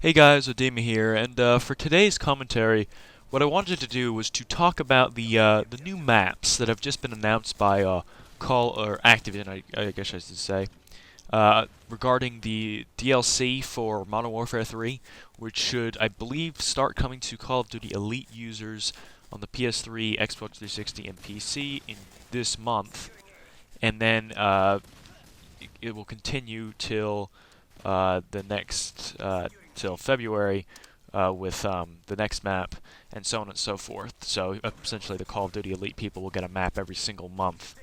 Hey guys, Odema here, and for today's commentary, what I wanted to do was to talk about the new maps that have just been announced by Call or Activision, I guess I should say, regarding the DLC for Modern Warfare 3, which should, I believe, start coming to Call of Duty Elite users on the PS3, Xbox 360, and PC in this month, and then it will continue till the next till February with the next map and so on and so forth. So essentially, the Call of Duty Elite people will get a map every single month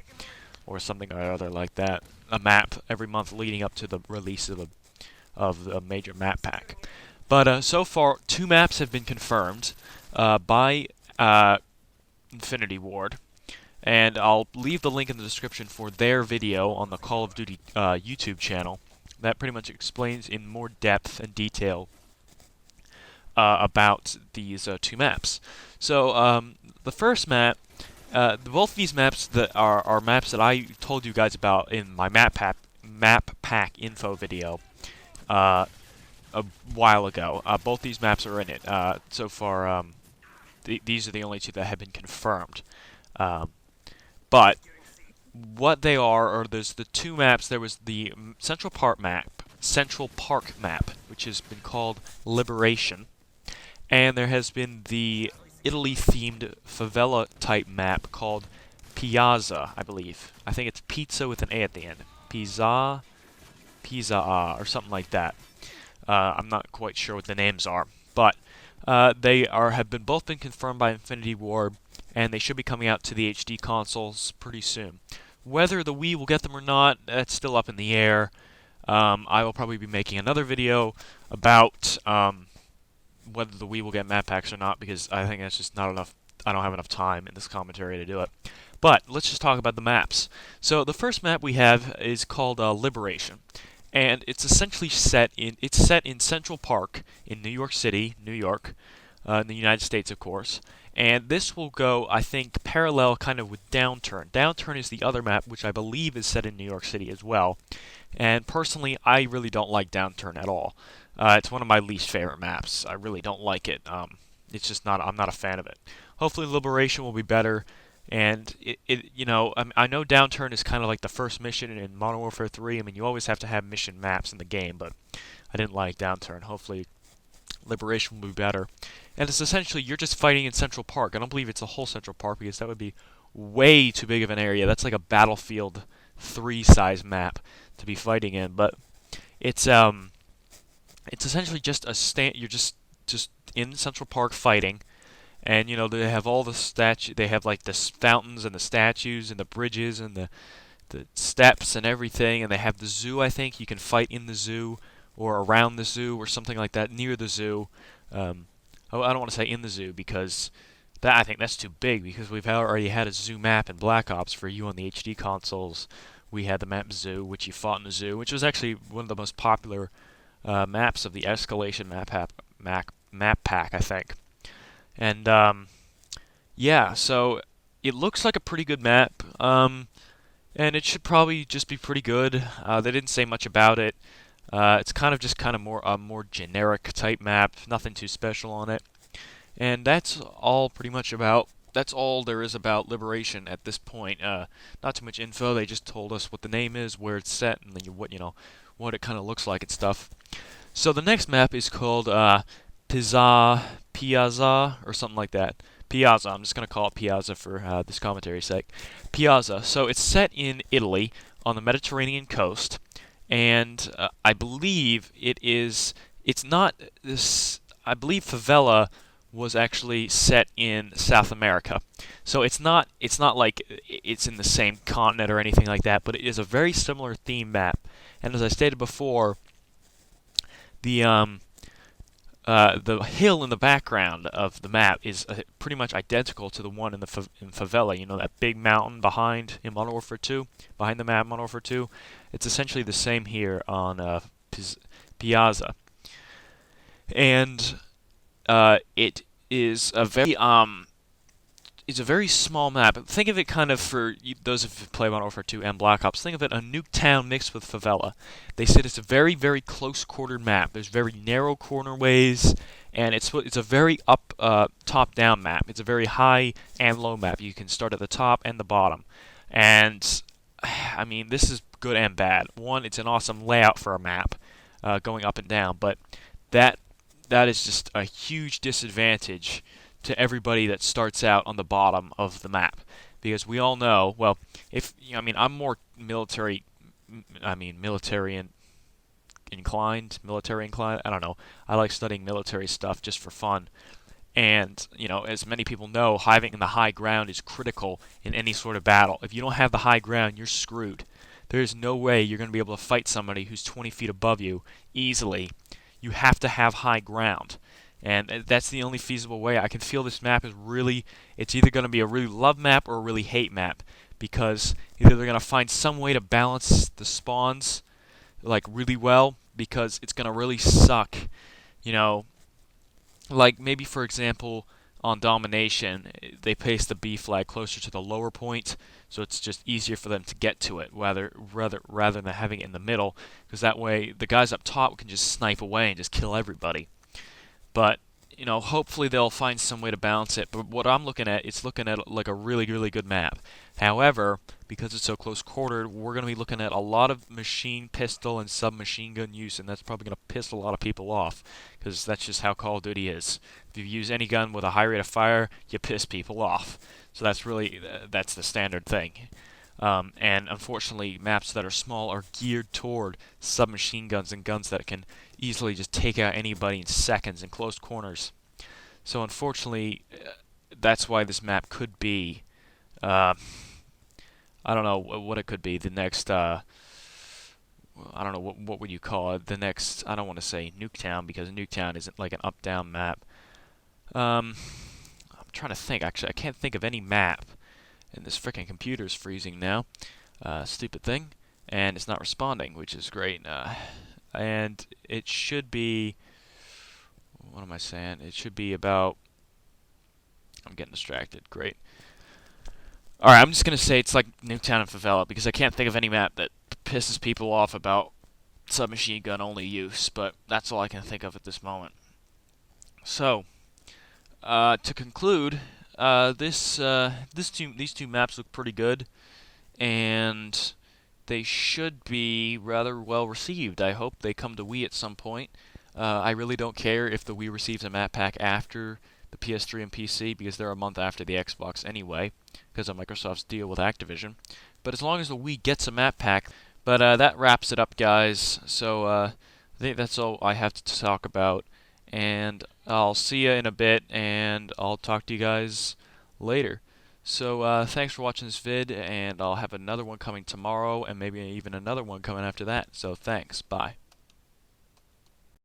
or something or other like that. A map every month leading up to the release of the major map pack. But so far, two maps have been confirmed by Infinity Ward, and I'll leave the link in the description for their video on the Call of Duty YouTube channel. That pretty much explains in more depth and detail about these two maps. So the first map, both these maps that are maps that I told you guys about in my map pack info video a while ago. Both these maps are in it. So far, these are the only two that have been confirmed. But what they are there's the two maps. There was the Central Park map, which has been called Liberation, and there has been the Italy-themed favela-type map called Piazza, I believe. I think it's pizza with an A at the end. Pizza, or something like that. I'm not quite sure what the names are, but they have both been confirmed by Infinity Ward, and they should be coming out to the HD consoles pretty soon. Whether the Wii will get them or not, that's still up in the air. I will probably be making another video about whether the Wii will get map packs or not, because I think that's just not enough. I don't have enough time in this commentary to do it. But let's just talk about the maps. So the first map we have is called Liberation, and it's essentially set in Central Park in New York City, New York, in the United States, of course. And this will go, I think, parallel kind of with Downturn. Downturn is the other map, which I believe is set in New York City as well. And personally, I really don't like Downturn at all. It's one of my least favorite maps. I really don't like it. It's just not. I'm not a fan of it. Hopefully, Liberation will be better. And I know Downturn is kind of like the first mission in Modern Warfare 3. I mean, you always have to have mission maps in the game, but I didn't like Downturn. Hopefully, Liberation will be better. And it's essentially you're just fighting in Central Park. I don't believe it's a whole Central Park, because that would be way too big of an area. That's like a Battlefield 3 size map to be fighting in. But it's essentially just you're just in Central Park fighting, and they have all the they have like the fountains and the statues and the bridges and the steps and everything, and they have the zoo. I think you can fight in the zoo or around the zoo or something like that, near the zoo. I don't want to say in the zoo, because I think that's too big, because we've already had a zoo map in Black Ops for you on the HD consoles. We had the map Zoo, which you fought in the zoo, which was actually one of the most popular maps of the Escalation map pack, I think. And yeah, so it looks like a pretty good map, and it should probably just be pretty good. They didn't say much about it. It's kind of more a more generic type map, nothing too special on it. And that's all pretty much about. That's all there is about Liberation at this point. Not too much info. They just told us what the name is, where it's set, and what it kind of looks like and stuff. So the next map is called Piazza or something like that. Piazza. I'm just gonna call it Piazza for this commentary's sake. Piazza. So it's set in Italy on the Mediterranean coast, and I believe it's not this. I believe favela was actually set in South America, so it's not like it's in the same continent or anything like that, but it is a very similar theme map. And as I stated before, the hill in the background of the map is pretty much identical to the one in in favela. That big mountain behind in Modern Warfare 2, behind the map Modern Warfare 2. It's essentially the same here on Piazza, and it is a very it's a very small map. Think of it kind of for those of play Modern Warfare 2 and Black Ops. Think of it a Nuketown mixed with favela. They said it's a very, very close-quartered map. There's very narrow cornerways, and it's a very top-down map. It's a very high and low map. You can start at the top and the bottom, and I mean this is good and bad. One, it's an awesome layout for a map, going up and down, but that that is just a huge disadvantage to everybody that starts out on the bottom of the map, because we all know, well, if I mean I'm more military inclined. I don't know. I like studying military stuff just for fun. And, as many people know, having the high ground is critical in any sort of battle. If you don't have the high ground, you're screwed. There's no way you're going to be able to fight somebody who's 20 feet above you easily. You have to have high ground. And that's the only feasible way. I can feel this map is it's either going to be a really love map or a really hate map. Because either they're going to find some way to balance the spawns like really well, because it's going to really suck, you know, like maybe for example on domination they place the B flag closer to the lower point, so it's just easier for them to get to it rather than having it in the middle, because that way the guys up top can just snipe away and just kill everybody. But hopefully they'll find some way to balance it. But what I'm looking at, it's looking at like a really, really good map. However, because it's so close quartered, we're going to be looking at a lot of machine pistol and submachine gun use, and that's probably going to piss a lot of people off, because that's just how Call of Duty is. If you use any gun with a high rate of fire, you piss people off. So that's the standard thing. And unfortunately, maps that are small are geared toward submachine guns and guns that can easily just take out anybody in seconds in close corners. So unfortunately, that's why this map could be, I don't know what it could be, the next, I don't know, what would you call it, the next, I don't want to say Nuketown, because Nuketown isn't like an up-down map. I'm trying to think, actually, I can't think of any map. And this frickin' computer's freezing now. Stupid thing. And it's not responding, which is great. And it should be... What am I saying? It should be about... I'm getting distracted. Great. Alright, I'm just going to say it's like Nuketown and Favela, because I can't think of any map that pisses people off about submachine gun only use. But that's all I can think of at this moment. So, to conclude... these two maps look pretty good, and they should be rather well received. I hope they come to Wii at some point. I really don't care if the Wii receives a map pack after the PS3 and PC, because they're a month after the Xbox anyway, because of Microsoft's deal with Activision. But as long as the Wii gets a map pack. But that wraps it up, guys. So I think that's all I have to talk about. And I'll see you in a bit, and I'll talk to you guys later. So thanks for watching this vid, and I'll have another one coming tomorrow, and maybe even another one coming after that. So thanks. Bye.